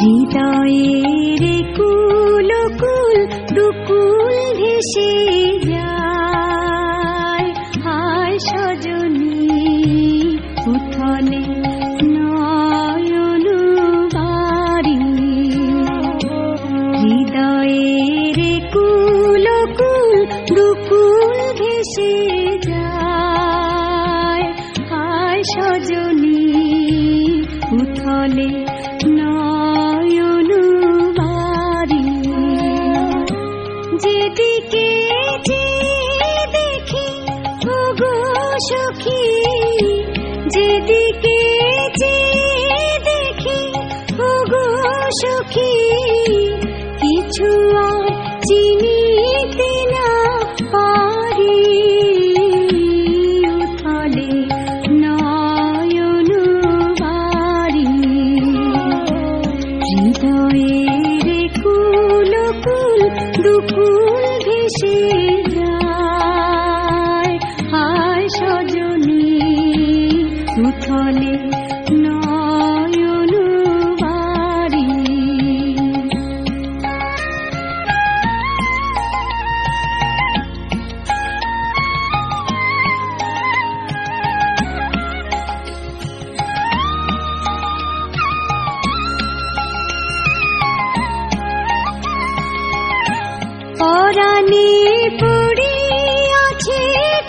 হৃদয়ের কুল কুল দুকুল ভেসে যায়, হায় সজনী উথলে নয়ন বাড়ি। হৃদয়ের কুল কুল দুকুল ভেসে যায়, হায় সজনী উথলে নয়ন বাড়ি। যেদিকে যে দেখি ওগো সখী, যেদিকে যে দেখি ওগো সখী, কিছু আর চিনিতে না পারি। উথলে নয়ন বাড়ি। হৃদয়ের কুল কুল দুকুল ভেসে যায়, হায় সজনী উথলে নয়ন বাড়ি। পরাণে পড়িয়াছে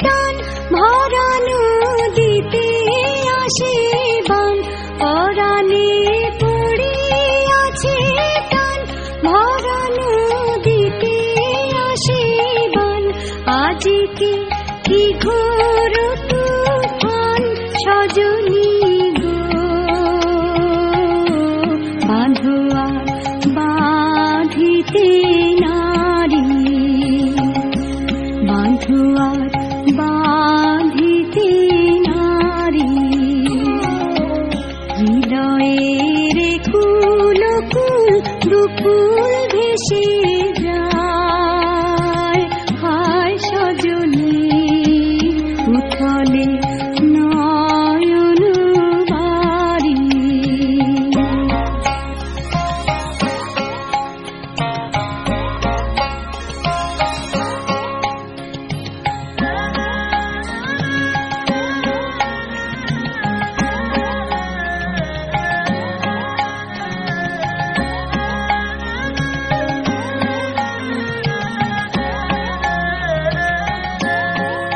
টান, ভরা নদীতে আসে বান। পরাণে পড়িয়াছে টান, ভরা নদীতে আসে বান। আজকে কি ঘোর তুফান সজনী গো, বাঁধোয়া বাঁধিতে নারী। বাঁধোয়ার বাঁধিতে নারী। হৃদয়ের কুল কুল দুকুল ভেসে যায়, হায় সজনী উথলে নয়ন বাড়ি।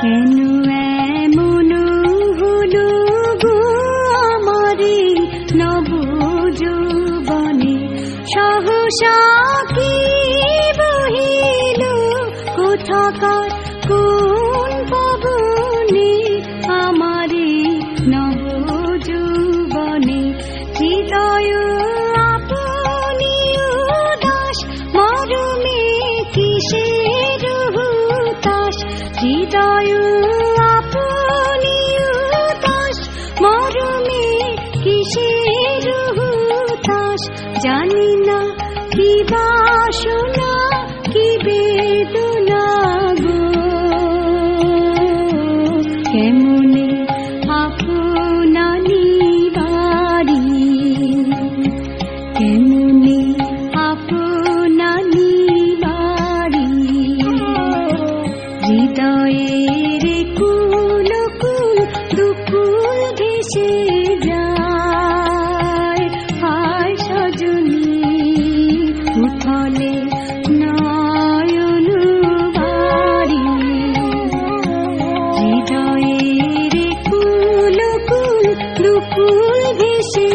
কেন এমন হলো গো আমারে নব যৌবনে, সহসা কি বহিল কোথাকার কোন পবনে আমারে নব যৌবনে। হৃদয় আপনি উদাস, মরমে কিসের হুতাশ। হৃদয় আপনি উদাস, মরমে কিসের হুতাশ। জানি না কি বাসনা কি বেদনা গো, কেমনে আপনা নিবারি। কেমনে আপনা নিবারি। হৃদয়ের কুল কুল দুকুল ভেসে যায়, হায় সজনী উথলে নয়ন বাড়ি। হৃদয়ের কুল কুল দুকুল ভেসে